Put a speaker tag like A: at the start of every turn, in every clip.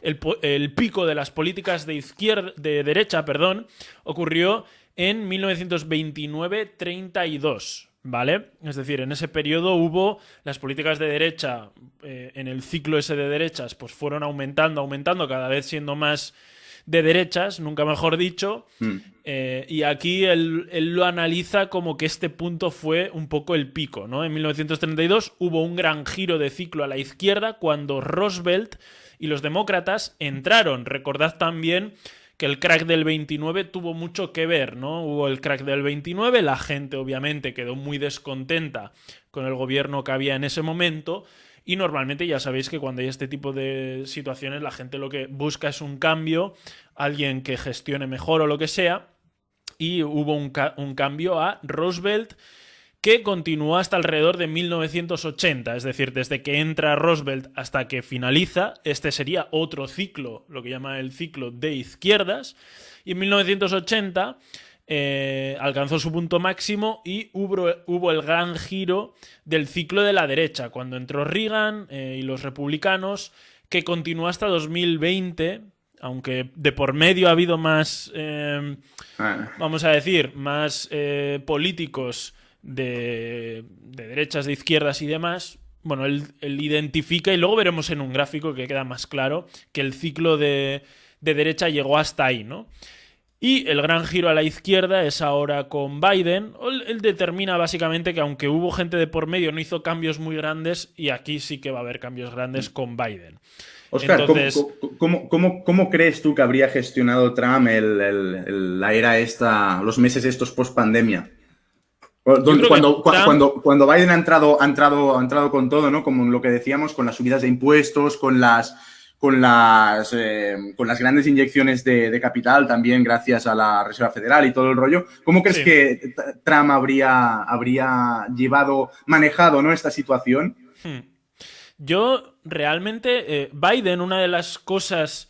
A: el pico de las políticas de derecha, perdón, ocurrió en 1929-32, ¿vale? Es decir, en ese periodo hubo las políticas de derecha, en el ciclo ese de derechas, pues fueron aumentando, cada vez siendo más de derechas, nunca mejor dicho, y aquí él lo analiza como que este punto fue un poco el pico, ¿no? En 1932 hubo un gran giro de ciclo a la izquierda cuando Roosevelt y los demócratas entraron. Recordad también que el crack del 29 tuvo mucho que ver, ¿no? Hubo el crack del 29, la gente obviamente quedó muy descontenta con el gobierno que había en ese momento y normalmente ya sabéis que cuando hay este tipo de situaciones la gente lo que busca es un cambio, alguien que gestione mejor o lo que sea, y hubo un cambio a Roosevelt que continuó hasta alrededor de 1980, es decir, desde que entra Roosevelt hasta que finaliza, este sería otro ciclo, lo que llama el ciclo de izquierdas, y en 1980 alcanzó su punto máximo y hubo el gran giro del ciclo de la derecha, cuando entró Reagan y los republicanos, que continuó hasta 2020, aunque de por medio ha habido más, vamos a decir, más políticos de derechas, de izquierdas y demás. Bueno, él identifica, y luego veremos en un gráfico que queda más claro, que el ciclo de derecha llegó hasta ahí, ¿no? Y el gran giro a la izquierda es ahora con Biden. Él determina básicamente que aunque hubo gente de por medio, no hizo cambios muy grandes, y aquí sí que va a haber cambios grandes con Biden.
B: Óscar,
A: Entonces,
B: ¿cómo crees tú que habría gestionado Trump la era esta, los meses estos post pandemia?
A: yo creo que Trump...
B: Cuando Biden ha entrado con todo, ¿no? Como lo que decíamos, con las subidas de impuestos, con las grandes inyecciones de capital, también gracias a la Reserva Federal y todo el rollo. ¿Cómo crees
A: Sí.
B: que Trump habría manejado, ¿no?, esta situación?
A: Yo realmente, Biden, una de las cosas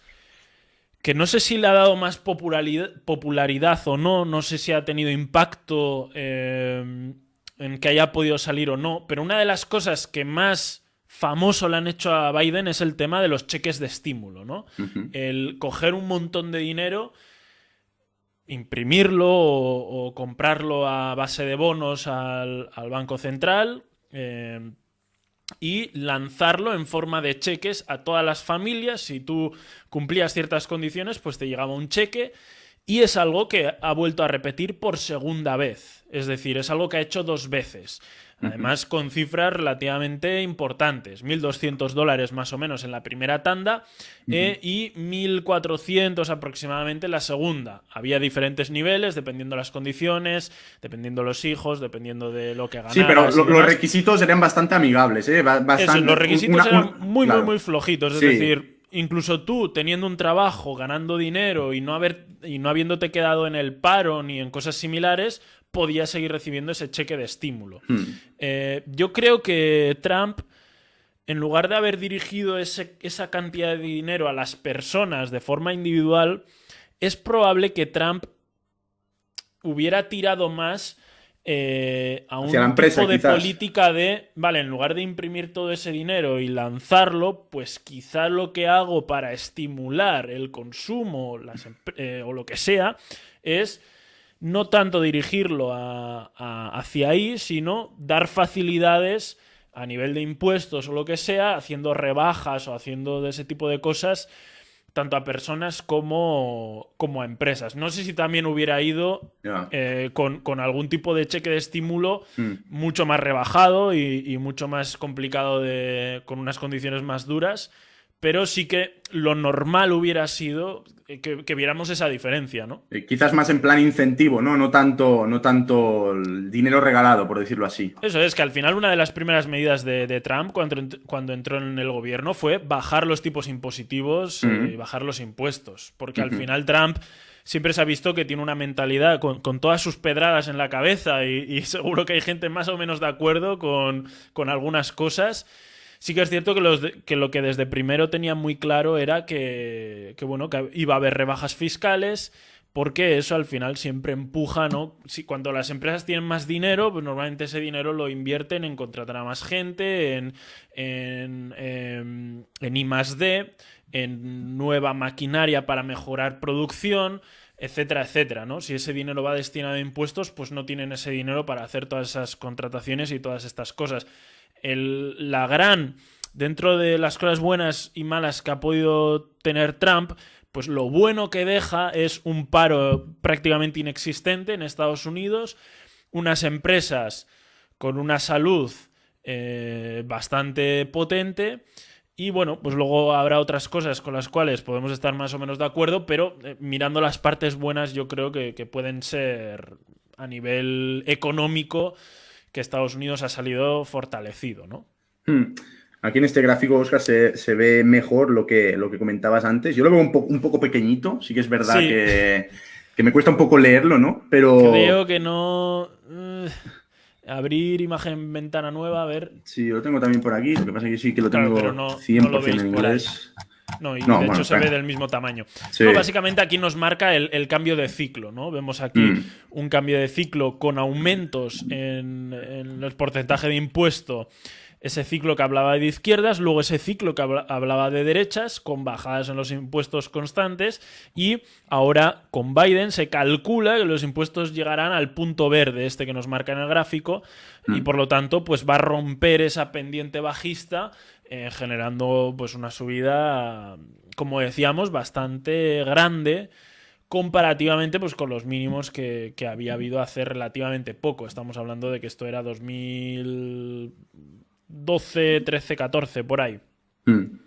A: que no sé si le ha dado más popularidad o no, no sé si ha tenido impacto en que haya podido salir o no, pero una de las cosas que más famoso le han hecho a Biden es el tema de los cheques de estímulo, ¿no?
B: Uh-huh.
A: El coger un montón de dinero, imprimirlo o comprarlo a base de bonos al Banco Central, y lanzarlo en forma de cheques a todas las familias. Si tú cumplías ciertas condiciones, pues te llegaba un cheque, y es algo que ha vuelto a repetir por segunda vez. Es decir, es algo que ha hecho 2 veces. Además, con cifras relativamente importantes. $1.200 más o menos en la primera tanda, y 1.400 aproximadamente en la segunda. Había diferentes niveles, dependiendo de las condiciones, dependiendo de los hijos, dependiendo de lo que ganaras.
B: Sí, pero
A: y
B: los
A: demás.
B: requisitos eran bastante amigables, ¿eh?
A: Eso, los requisitos eran muy, muy,
B: claro.
A: muy flojitos. Es
B: Sí.
A: decir, incluso tú teniendo un trabajo, ganando dinero y no habiéndote quedado en el paro ni en cosas similares, podías seguir recibiendo ese cheque de estímulo. Yo creo que Trump, en lugar de haber dirigido esa cantidad de dinero a las personas de forma individual, es probable que Trump hubiera tirado más a
B: Hacia la
A: un
B: empresa,
A: tipo de
B: quizás.
A: política de, vale, en lugar de imprimir todo ese dinero y lanzarlo, pues quizá lo que hago para estimular el consumo o lo que sea es no tanto dirigirlo hacia ahí, sino dar facilidades a nivel de impuestos o lo que sea, haciendo rebajas o haciendo de ese tipo de cosas, tanto a personas como a empresas. No sé si también hubiera ido
B: Ya.
A: con algún tipo de cheque de estímulo mucho más rebajado y mucho más complicado, con unas condiciones más duras, pero sí que lo normal hubiera sido que viéramos esa diferencia, ¿no?
B: Quizás más en plan incentivo, ¿no? No tanto el dinero regalado, por decirlo así.
A: Eso es, que al final una de las primeras medidas de Trump cuando entró en el gobierno fue bajar los tipos impositivos y bajar los impuestos. Porque al final Trump siempre se ha visto que tiene una mentalidad con todas sus pedradas en la cabeza, y seguro que hay gente más o menos de acuerdo con algunas cosas. Sí que es cierto que lo que desde primero tenía muy claro era que iba a haber rebajas fiscales, porque eso al final siempre empuja, ¿no? Cuando las empresas tienen más dinero, pues normalmente ese dinero lo invierten en contratar a más gente, en I+D, en nueva maquinaria para mejorar producción, etcétera, etcétera, ¿no? Si ese dinero va destinado a impuestos, pues no tienen ese dinero para hacer todas esas contrataciones y todas estas cosas. Dentro de las cosas buenas y malas que ha podido tener Trump, pues lo bueno que deja es un paro prácticamente inexistente en Estados Unidos, unas empresas con una salud bastante potente. Y bueno, pues luego habrá otras cosas con las cuales podemos estar más o menos de acuerdo, pero mirando las partes buenas yo creo que pueden ser a nivel económico que Estados Unidos ha salido fortalecido, ¿no?
B: Aquí en este gráfico, Oscar, se ve mejor lo que comentabas antes. Yo lo veo un poco pequeñito, sí que es verdad
A: Sí.
B: que me cuesta un poco leerlo, ¿no? Pero...
A: Creo que no... abrir imagen ventana nueva, a ver...
B: Sí, yo lo tengo también por aquí, lo que pasa es que sí que lo
A: Claro,
B: tengo
A: pero no
B: 100%
A: lo veis
B: en
A: por ahí.
B: inglés.
A: No, y
B: No,
A: de
B: bueno,
A: hecho se ve
B: claro.
A: del mismo tamaño.
B: Sí.
A: No, básicamente aquí nos marca el cambio de ciclo, ¿no? Vemos aquí un cambio de ciclo con aumentos en el porcentaje de impuesto, ese ciclo que hablaba de izquierdas, luego ese ciclo que hablaba de derechas, con bajadas en los impuestos constantes, y ahora con Biden se calcula que los impuestos llegarán al punto verde, este que nos marca en el gráfico, y por lo tanto pues va a romper esa pendiente bajista, generando pues una subida, como decíamos, bastante grande comparativamente pues con los mínimos que había habido hace relativamente poco. Estamos hablando de que esto era 2012, 13, 14, por ahí.